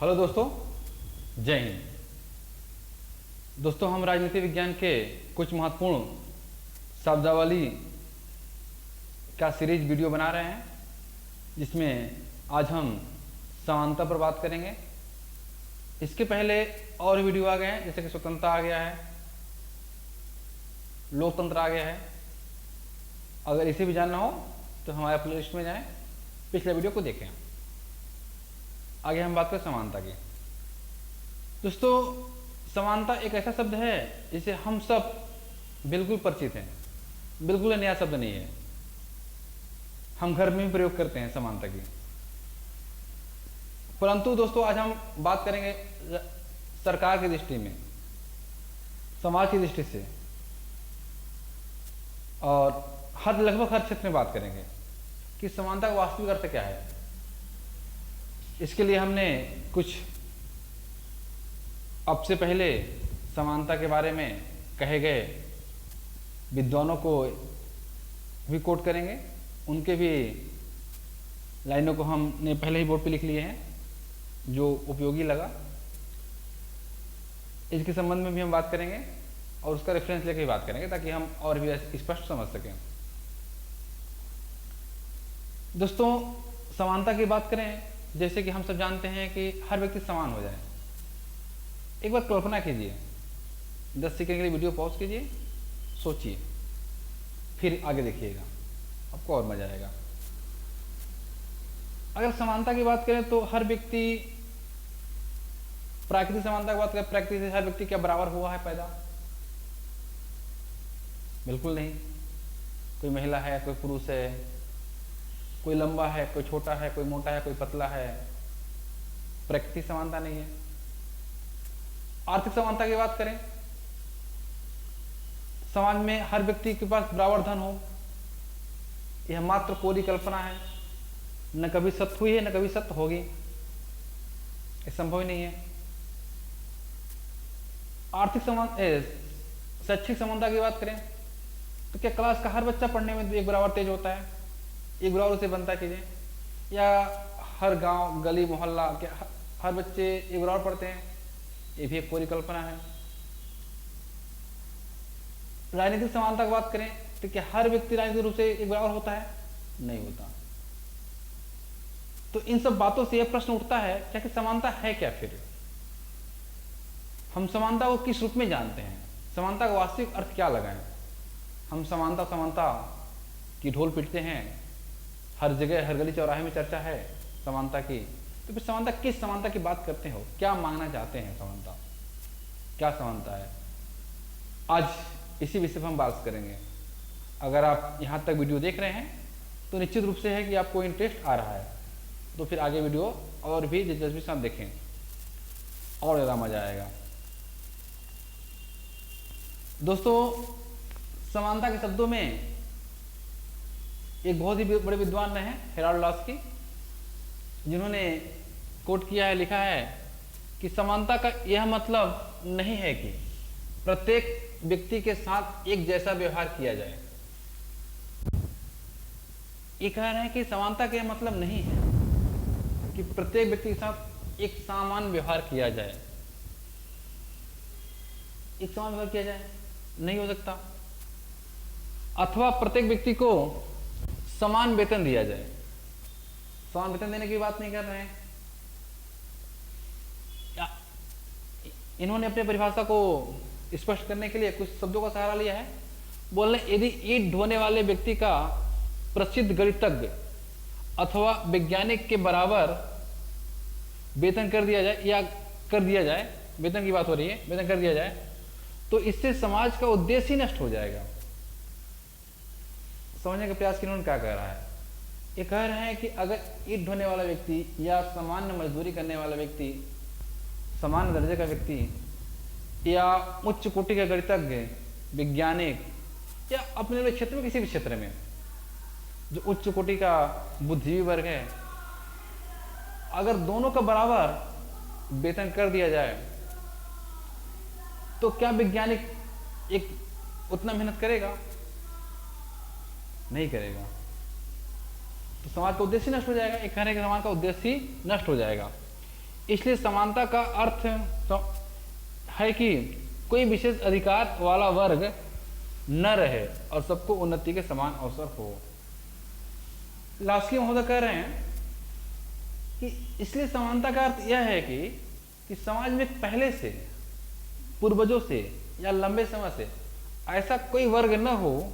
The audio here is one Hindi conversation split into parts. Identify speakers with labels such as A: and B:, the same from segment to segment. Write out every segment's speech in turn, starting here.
A: हेलो दोस्तों, जय हिंद। दोस्तों, हम राजनीति विज्ञान के कुछ महत्वपूर्ण शब्दावली का सीरीज वीडियो बना रहे हैं, जिसमें आज हम समानता पर बात करेंगे। इसके पहले और वीडियो आ गए हैं, जैसे कि स्वतंत्रता आ गया है, लोकतंत्र आ गया है। अगर इसे भी जानना हो तो हमारे प्लेलिस्ट में जाएं, पिछले वीडियो को देखें। आगे हम बात करें समानता की। दोस्तों, समानता एक ऐसा शब्द है जिसे हम सब बिल्कुल परिचित हैं, बिल्कुल नया शब्द नहीं है। हम घर में भी प्रयोग करते हैं समानता की। परंतु दोस्तों, आज हम बात करेंगे सरकार की दृष्टि में, समाज की दृष्टि से, और लगभग हर क्षेत्र में बात करेंगे कि समानता का वास्तविक अर्थ क्या है। इसके लिए हमने कुछ अब से पहले समानता के बारे में कहे गए विद्वानों को भी कोट करेंगे। उनके भी लाइनों को हमने पहले ही बोर्ड पे लिख लिए हैं, जो उपयोगी लगा। इसके संबंध में भी हम बात करेंगे और उसका रेफरेंस लेकर ही बात करेंगे, ताकि हम और भी स्पष्ट समझ सकें। दोस्तों, समानता की बात करें, जैसे कि हम सब जानते हैं कि हर व्यक्ति समान हो जाए। एक बार कल्पना कीजिए, 10 सेकंड के लिए वीडियो पॉज कीजिए, सोचिए, फिर आगे देखिएगा, आपको और मजा आएगा। अगर समानता की बात करें तो हर व्यक्ति, प्राकृतिक समानता की बात करें, प्रकृति से हर व्यक्ति क्या बराबर हुआ है पैदा? बिल्कुल नहीं। कोई महिला है, कोई पुरुष है, कोई लंबा है, कोई छोटा है, कोई मोटा है, कोई पतला है। प्रकृति समानता नहीं है। आर्थिक समानता की बात करें, समाज में हर व्यक्ति के पास बराबर धन हो, यह मात्र कोरी कल्पना है, न कभी सत्य हुई है, न कभी सत्य होगी। यह संभव ही नहीं है। शैक्षिक समानता की बात करें तो क्या क्लास का हर बच्चा पढ़ने में एक बराबर तेज होता है, एक बराबर उसे बनता कीजिए? या हर गांव, गली, मोहल्ला के हर बच्चे एक बराबर पढ़ते हैं? ये भी एक पूरी कल्पना है। राजनीतिक समानता की बात करें तो क्या हर व्यक्ति राजनीतिक रूप से एक बराबर होता है? नहीं होता। तो इन सब बातों से यह प्रश्न उठता है, क्या कि समानता है क्या? फिर हम समानता को किस रूप में जानते हैं? समानता का वास्तविक अर्थ क्या लगाएं? हम समानता की ढोल पीटते हैं, हर जगह, हर गली चौराहे में चर्चा है समानता की। तो फिर समानता, किस समानता की बात करते हो? क्या मांगना चाहते हैं? समानता क्या समानता है? आज इसी विषय पर हम बात करेंगे। अगर आप यहाँ तक वीडियो देख रहे हैं तो निश्चित रूप से है कि आपको इंटरेस्ट आ रहा है, तो फिर आगे वीडियो और भी दिलचस्पी से आप देखें, और ज़्यादा मजा आएगा। दोस्तों, समानता के शब्दों में एक बहुत ही बड़े विद्वान हैं, हेराल्ड लास्की, जिन्होंने कोट किया है, लिखा है कि समानता का यह मतलब नहीं है कि प्रत्येक व्यक्ति के साथ एक जैसा व्यवहार किया जाए। ये कह रहे हैं कि समानता का यह मतलब नहीं है कि प्रत्येक व्यक्ति के साथ एक समान व्यवहार किया जाए। एक समान व्यवहार किया जाए नहीं हो सकता। अथवा प्रत्येक व्यक्ति को समान वेतन दिया जाए। समान वेतन देने की बात नहीं कर रहे हैं। इन्होंने अपने परिभाषा को स्पष्ट करने के लिए कुछ शब्दों का सहारा लिया है। बोल रहे, यदि ईंट ढोने वाले व्यक्ति का प्रसिद्ध गणितज्ञ अथवा वैज्ञानिक के बराबर वेतन कर दिया जाए, या कर दिया जाए, वेतन की बात हो रही है, वेतन कर दिया जाए, तो इससे समाज का उद्देश्य ही नष्ट हो जाएगा। समझने का प्रयास इन्होंने क्या कह रहा है? ये कह रहे हैं कि अगर ईंट ढोने वाला व्यक्ति या सामान्य मजदूरी करने वाला व्यक्ति, सामान्य दर्जे का व्यक्ति, या उच्च कोटि का गणितज्ञ, वैज्ञानिक, या अपने क्षेत्र में किसी भी क्षेत्र में जो उच्च कोटि का बुद्धिजीवी वर्ग है, अगर दोनों का बराबर वेतन कर दिया जाए, तो क्या वैज्ञानिक एक उतना मेहनत करेगा? नहीं करेगा। तो समाज का उद्देश्य नष्ट हो जाएगा। एक कहने के समाज का उद्देश्य ही नष्ट हो जाएगा। इसलिए समानता का अर्थ है कि कोई विशेष अधिकार वाला वर्ग न रहे और सबको उन्नति के समान अवसर हो। लास्की महोदय कह रहे हैं कि इसलिए समानता का अर्थ यह है कि समाज में पहले से, पूर्वजों से या लंबे समय से ऐसा कोई वर्ग न हो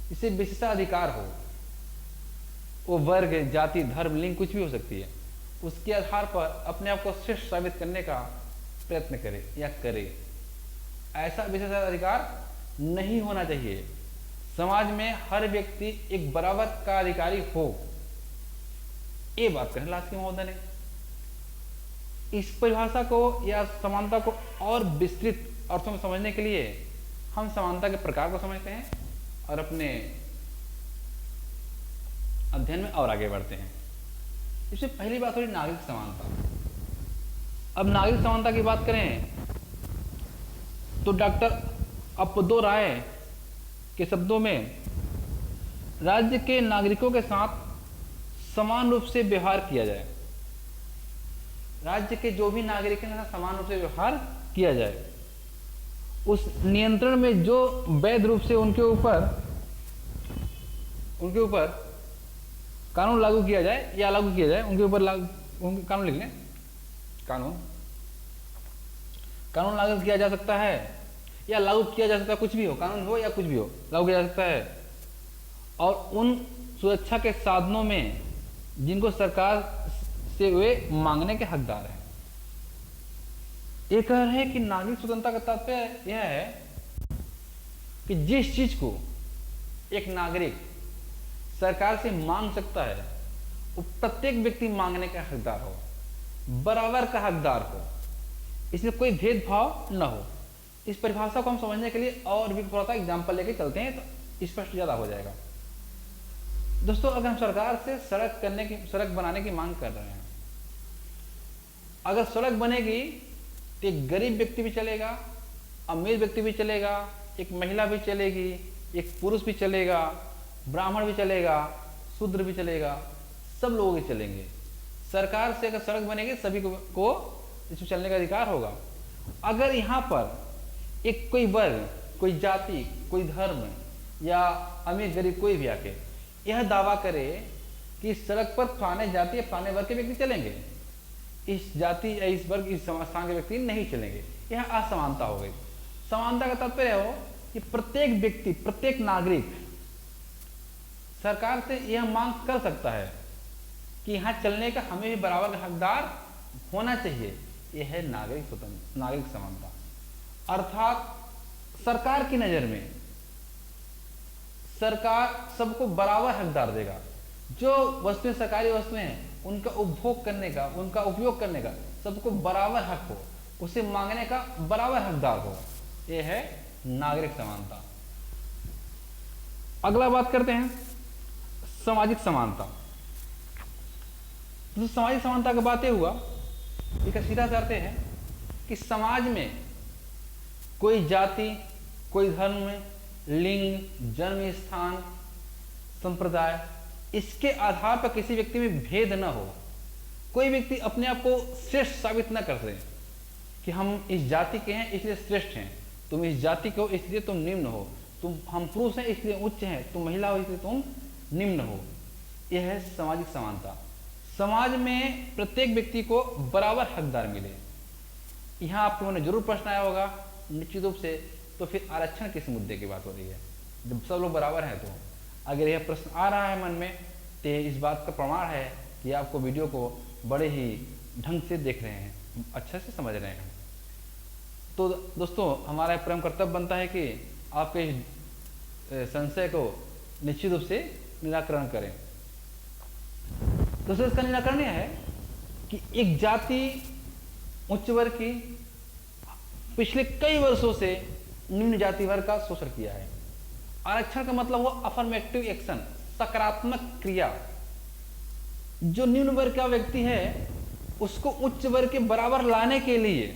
A: जिसे विशेषाधिकार हो। वो वर्ग, जाति, धर्म, लिंग कुछ भी हो सकती है, उसके आधार पर अपने आप को श्रेष्ठ साबित करने का प्रयत्न करे या करे। ऐसा विशेषाधिकार नहीं होना चाहिए। समाज में हर व्यक्ति एक बराबर का अधिकारी हो, ये बात करें लास्की महोदय ने। इस परिभाषा को या समानता को और विस्तृत अर्थों में समझने के लिए हम समानता के प्रकार को समझते हैं और अपने अध्ययन में और आगे बढ़ते हैं। इसमें पहली बात हुई नागरिक समानता। अब नागरिक समानता की बात करें तो डॉक्टर अपदो राय के शब्दों में राज्य के नागरिकों के साथ समान रूप से व्यवहार किया जाए। राज्य के जो भी नागरिक हैं समान रूप से व्यवहार किया जाए। उस नियंत्रण में जो वैध रूप से उनके ऊपर कानून लागू किया जाए या लागू किया जाए, उनके ऊपर कानून लिख लें, कानून लागू किया जा सकता है या लागू किया जा सकता है, कुछ भी हो, कानून हो या कुछ भी हो, लागू किया जा सकता है। और उन सुरक्षा के साधनों में जिनको सरकार से वे मांगने के हकदार हैं। ये कह रहे हैं कि नागरिक स्वतंत्रता का तात्पर्य यह है कि जिस चीज को एक नागरिक सरकार से मांग सकता है वो प्रत्येक व्यक्ति मांगने का हकदार हो, बराबर का हकदार हो, इसमें कोई भेदभाव न हो। इस परिभाषा को हम समझने के लिए और भी थोड़ा सा एग्जाम्पल लेके चलते हैं तो स्पष्ट ज्यादा हो जाएगा। दोस्तों, अगर हम सरकार से सड़क बनाने की मांग कर रहे हैं, अगर सड़क बनेगी तो एक गरीब व्यक्ति भी चलेगा, अमीर व्यक्ति भी चलेगा, एक महिला भी चलेगी, एक पुरुष भी चलेगा, ब्राह्मण भी चलेगा, शूद्र भी चलेगा, सब लोग ही चलेंगे। सरकार से अगर सड़क बनेगी सभी को इसमें चलने का अधिकार होगा। अगर यहाँ पर एक कोई वर्ग, कोई जाति, कोई धर्म या अमीर गरीब कोई भी आके यह दावा करे कि इस सड़क पर फलाने जाति या फलाने वर्ग के व्यक्ति चलेंगे, इस जाति या इस वर्ग, इस स्थान के व्यक्ति नहीं चलेंगे, यह असमानता हो गई। समानता का तात्पर्य हो कि प्रत्येक व्यक्ति, प्रत्येक नागरिक सरकार से यह मांग कर सकता है कि यहाँ चलने का हमें भी बराबर हकदार होना चाहिए। यह है नागरिक समानता। अर्थात सरकार की नजर में सरकार सबको बराबर हकदार देगा। जो वस्तुएं सरकारी वस्तुएं हैं उनका उपभोग करने का, उनका उपयोग करने का सबको बराबर हक हो, उसे मांगने का बराबर हकदार हो। यह है नागरिक समानता। अगला बात करते हैं सामाजिक समानता। तो सामाजिक समानता का बातें हुआ, एक सीधा करते हैं कि समाज में कोई जाति, कोई धर्म, लिंग, जन्म स्थान, संप्रदाय, इसके आधार पर किसी व्यक्ति में भेद न हो। कोई व्यक्ति अपने आप को श्रेष्ठ साबित न कर सके कि हम इस जाति के हैं इसलिए श्रेष्ठ हैं, तुम इस जाति के हो इसलिए तुम निम्न हो, हम पुरुष हैं इसलिए उच्च हैं, तुम महिला हो इसलिए तुम निम्न हो। यह है सामाजिक समानता। समाज में प्रत्येक व्यक्ति को बराबर हकदार मिले। यहाँ आपके मन में जरूर प्रश्न आया होगा निश्चित रूप से, तो फिर आरक्षण किस मुद्दे की बात हो रही है जब सब लोग बराबर हैं? तो अगर यह प्रश्न आ रहा है मन में तो इस बात का प्रमाण है कि आपको वीडियो को बड़े ही ढंग से देख रहे हैं, अच्छे से समझ रहे हैं। तो दोस्तों, हमारा परम कर्तव्य बनता है कि आपके संशय को निश्चित रूप से निराकरण करें। दोस्तों, इसका निराकरण यह है कि एक जाति उच्च वर्ग की पिछले कई वर्षों से निम्न जाति वर्ग का शोषण किया है। आरक्षण का मतलब हुआ अफर्मेटिव एक्शन, सकारात्मक क्रिया। जो निम्न वर्ग का व्यक्ति है उसको उच्च वर्ग के बराबर लाने के लिए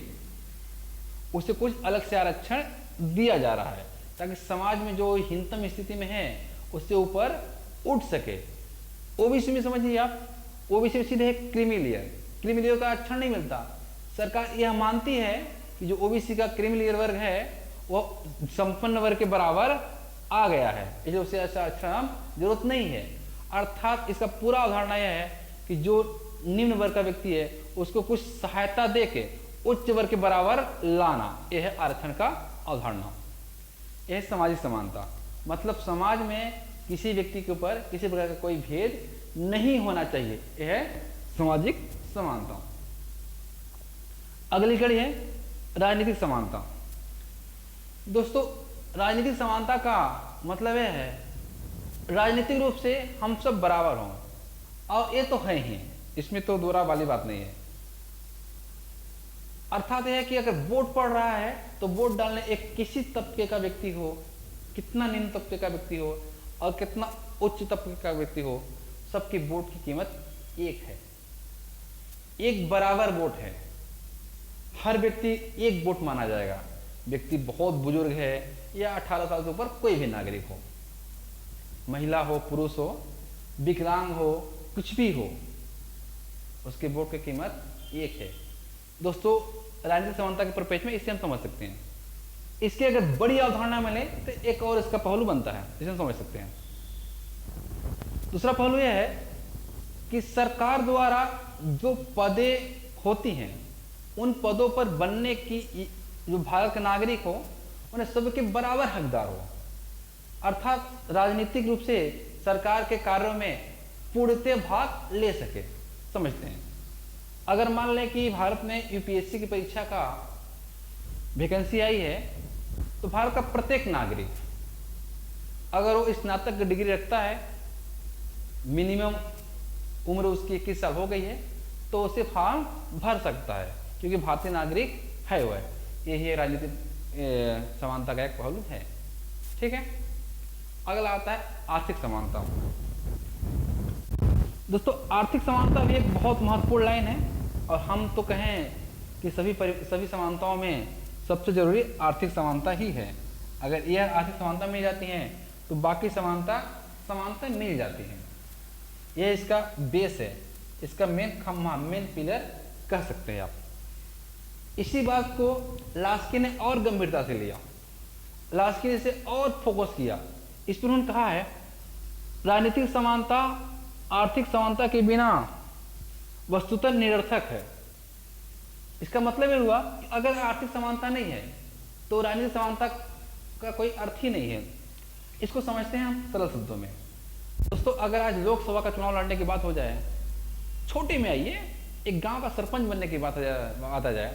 A: उसे कुछ अलग से आरक्षण दिया जा रहा है ताकि समाज में जो हीनतम स्थिति में है उससे ऊपर उठ सके। ओबीसी में समझिए आप, ओबीसी में सीधे क्रीमी लेयर, क्रीमी लेयर का आरक्षण नहीं मिलता। सरकार यह मानती है कि जो ओबीसी का क्रीमी लेयर वर्ग है वो संपन्न वर्ग के बराबर आ गया है, इसलिए उसे ऐसा आरक्षण जरूरत नहीं है। अर्थात इसका पूरा अवधारणा यह है कि जो निम्न वर्ग का व्यक्ति है उसको कुछ सहायता दे के उच्च वर्ग के बराबर लाना, यह है आरक्षण का अवधारणा। यह है सामाजिक समानता, मतलब समाज में किसी व्यक्ति के ऊपर किसी प्रकार का कोई भेद नहीं होना चाहिए, यह है सामाजिक समानता। अगली कड़ी है राजनीतिक समानता। दोस्तों, राजनीतिक समानता का मतलब यह है राजनीतिक रूप से हम सब बराबर हों, और ये तो है ही, इसमें तो दोहरा वाली बात नहीं है। अर्थात यह है कि अगर वोट पड़ रहा है तो वोट डालने एक किसी तबके का व्यक्ति हो, कितना निम्न तबके का व्यक्ति हो और कितना उच्च तबके का व्यक्ति हो, सबकी वोट की कीमत एक है, एक बराबर वोट है। हर व्यक्ति एक वोट माना जाएगा, व्यक्ति बहुत बुजुर्ग है या 18 साल से ऊपर कोई भी नागरिक हो, महिला हो, पुरुष हो, विकलांग हो, कुछ भी हो, उसके वोट की कीमत एक है। दोस्तों, राजनीतिक समानता के परिप्रेक्ष्य में इसे हम समझ सकते हैं। इसकी अगर बड़ी अवधारणा मिले तो एक और इसका पहलू बनता है, जिसे हम समझ सकते हैं। दूसरा पहलू यह है कि सरकार द्वारा जो पदें होती हैं उन पदों पर बनने की जो भारत के नागरिक हो उन्हें सबके बराबर हकदार हो, अर्थात राजनीतिक रूप से सरकार के कार्यों में पूर्णतः भाग ले सके। समझते हैं, अगर मान लें कि भारत में यूपीएससी की परीक्षा का वैकेंसी आई है तो भारत का प्रत्येक नागरिक अगर वो स्नातक की डिग्री रखता है, मिनिमम उम्र उसकी 21 साल हो गई है, तो उसे फॉर्म भर सकता है क्योंकि भारतीय नागरिक है वह। यही राजनीतिक समानता का एक पहलू है। ठीक है, अगला आता है आर्थिक समानता। दोस्तों, आर्थिक समानता भी एक बहुत महत्वपूर्ण लाइन है और हम तो कहें कि सभी समानताओं में सबसे जरूरी आर्थिक समानता ही है। अगर यह आर्थिक समानता मिल जाती है तो बाकी समानता मिल जाती है। यह इसका बेस है, इसका मेन खम्भा, मेन पिलर कह सकते हैं आप। इसी बात को लास्की ने और गंभीरता से लिया, लास्की ने इसे और फोकस किया। इस पर उन्होंने कहा है राजनीतिक समानता आर्थिक समानता के बिना वस्तुतः निरर्थक है। इसका मतलब यह हुआ कि अगर आर्थिक समानता नहीं है तो राजनीतिक समानता का कोई अर्थ ही नहीं है। इसको समझते हैं हम सरल शब्दों में। दोस्तों, अगर आज लोकसभा का चुनाव लड़ने की बात हो जाए, छोटे में आइए, एक गांव का सरपंच बनने की बात आ जाए,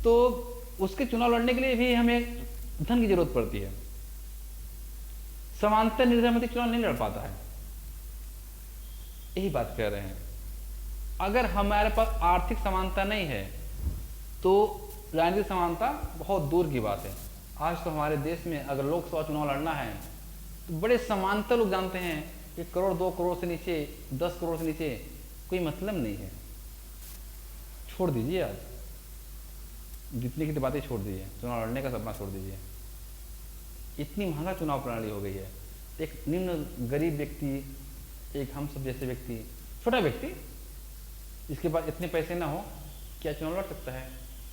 A: तो उसके चुनाव लड़ने के लिए भी हमें धन की जरूरत पड़ती है। समानता निर्धन चुनाव नहीं लड़ पाता है। यही बात कह रहे हैं, अगर हमारे पास आर्थिक समानता नहीं है तो राजनीतिक समानता बहुत दूर की बात है। आज तो हमारे देश में अगर लोकसभा चुनाव लड़ना है तो बड़े समानता लोग जानते हैं कि करोड़ 2 करोड़ से नीचे, 10 करोड़ से नीचे कोई मतलब नहीं है। छोड़ दीजिए, आज जितनी की बातें छोड़ दीजिए, चुनाव लड़ने का सपना छोड़ दीजिए। इतनी महंगा चुनाव प्रणाली हो गई है। एक निम्न गरीब व्यक्ति, एक हम सब जैसे व्यक्ति, छोटा व्यक्ति जिसके पास इतने पैसे ना हो, क्या चुनाव लड़ सकता है?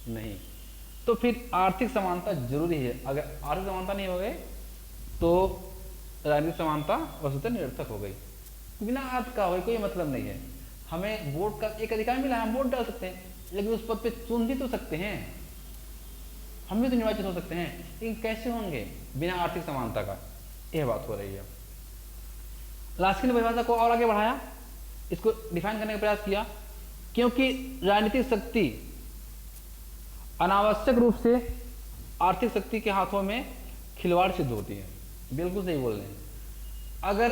A: नहीं। तो फिर आर्थिक समानता जरूरी है। अगर आर्थिक समानता नहीं हो गई तो राजनीतिक समानता वस्तुतः निरर्थक हो गई। बिना अर्थ का हो कोई मतलब नहीं है। हमें वोट का एक अधिकार मिला है, हम वोट डाल सकते हैं, लेकिन उस पद पे चुन भी तो सकते हैं, हम भी तो निर्वाचित हो सकते हैं, लेकिन कैसे होंगे? बिना आर्थिक समानता का। यह बात हो रही है। लास्की ने परिभाषा को और आगे बढ़ाया, इसको डिफाइन करने का प्रयास किया, क्योंकि राजनीतिक शक्ति अनावश्यक रूप से आर्थिक शक्ति के हाथों में खिलवाड़ सिद्ध होती है। बिल्कुल सही बोल रहे हैं। अगर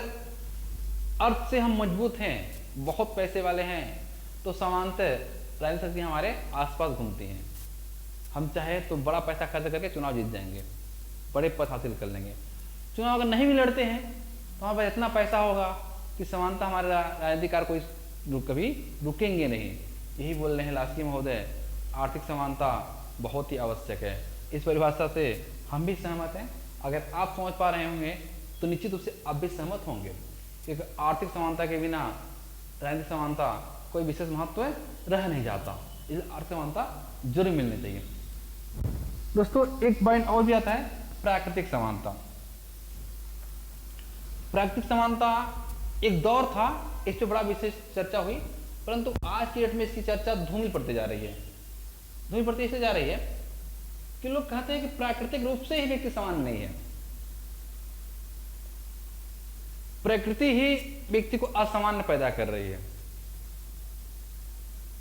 A: अर्थ से हम मजबूत हैं, बहुत पैसे वाले हैं, तो समानतः राजनीतिक शक्ति हमारे आसपास घूमती हैं। हम चाहे तो बड़ा पैसा खर्च करके चुनाव जीत जाएंगे, बड़े पद हासिल कर लेंगे। चुनाव अगर नहीं भी लड़ते हैं तो हमारे पास इतना पैसा होगा कि समानता हमारे राजनीतिकार कोई कभी रुकेंगे नहीं। यही बोल रहे हैं लास्की महोदय, आर्थिक समानता बहुत ही आवश्यक है। इस परिभाषा से हम भी सहमत हैं। अगर आप समझ पा रहे होंगे तो निश्चित रूप से आप भी सहमत होंगे, क्योंकि आर्थिक समानता के बिना राजनीतिक समानता कोई विशेष महत्व रह नहीं जाता। इसलिए अर्थ समानता जरूर मिलनी चाहिए। दोस्तों एक पॉइंट और भी आता है, प्राकृतिक समानता। प्राकृतिक समानता एक दौर था, इस पर बड़ा विशेष चर्चा हुई, परंतु आज की डेट में इसकी चर्चा धूमिल पड़ती जा रही है। धूमिल पड़ती इसलिए जा रही है कि लोग कहते हैं कि प्राकृतिक रूप से ही व्यक्ति समान नहीं है, प्रकृति ही व्यक्ति को असामान्य पैदा कर रही है।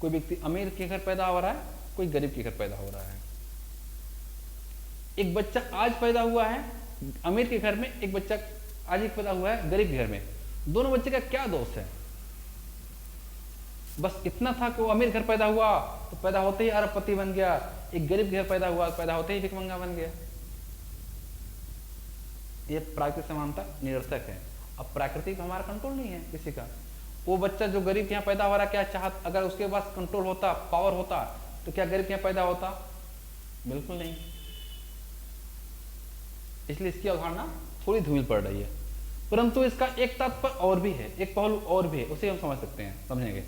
A: कोई व्यक्ति अमीर के घर पैदा हो रहा है, कोई गरीब के घर पैदा हो रहा है। एक बच्चा आज पैदा हुआ है अमीर के घर में, एक बच्चा आज ही पैदा हुआ है गरीब के घर में। दोनों बच्चे का क्या दोष है? बस इतना था कि वो अमीर घर पैदा हुआ तो पैदा होते ही अरबपति बन गया, एक गरीब घर पैदा हुआ पैदा होते ही भिखमंगा बन गया। ये प्राकृतिक समानता निरर्थक है। अब प्राकृतिक में हमारा कंट्रोल नहीं है किसी का। वो बच्चा जो गरीब के यहाँ पैदा हो रहा है, क्या चाहत अगर उसके पास कंट्रोल होता, पावर होता, तो क्या गरीब के यहाँ पैदा होता? बिल्कुल नहीं। इसलिए इसकी अवधारणा थोड़ी धूमिल पड़ रही है, परंतु इसका एक तात्पर्य और भी है, एक पहलू और भी है, उसे हम समझ सकते हैं, समझेंगे।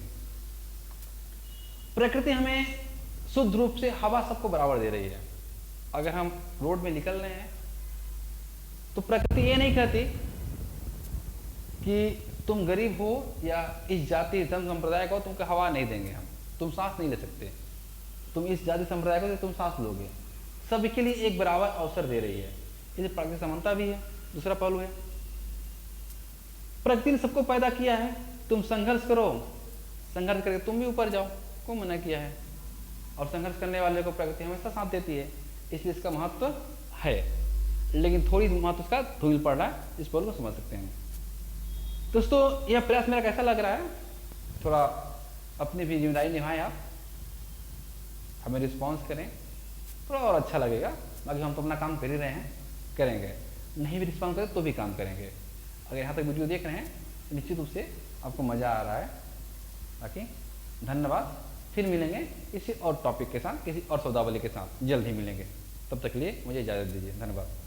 A: प्रकृति हमें शुद्ध रूप से हवा सबको बराबर दे रही है। अगर हम रोड में निकल रहे हैं तो प्रकृति ये नहीं कहती कि तुम गरीब हो या इस जाति धर्म संप्रदाय को तुमको हवा नहीं देंगे, हम तुम सांस नहीं ले सकते, तुम इस जाति संप्रदाय को तुम सांस लोगे। सभी के लिए एक बराबर अवसर दे रही है। ये प्राकृतिक समानता भी है, दूसरा पहलू है। प्रकृति ने सबको पैदा किया है, तुम संघर्ष करो, संघर्ष करके तुम भी ऊपर जाओ, को मना किया है। और संघर्ष करने वाले को प्रकृति हमेशा साथ देती है, इसलिए इसका महत्व है, लेकिन थोड़ी महत्व इसका धूमिल पड़ रहा है, इस पहलू को समझ सकते हैं। दोस्तों यह प्रयास मेरा कैसा लग रहा है? थोड़ा अपनी भी जिम्मेदारी निभाएं, आप हमें रिस्पॉन्स करें, थोड़ा और अच्छा लगेगा। बाकी हम तो अपना काम कर ही रहे हैं, करेंगे, नहीं भी रिस्पॉन्स करें तो भी काम करेंगे। अगर यहाँ तक वीडियो देख रहे हैं तो निश्चित रूप से आपको मज़ा आ रहा है। बाकी धन्यवाद, फिर मिलेंगे किसी और टॉपिक के साथ, किसी और शब्दावली के साथ, जल्द ही मिलेंगे। तब तक के लिए मुझे इजाज़त दीजिए, धन्यवाद।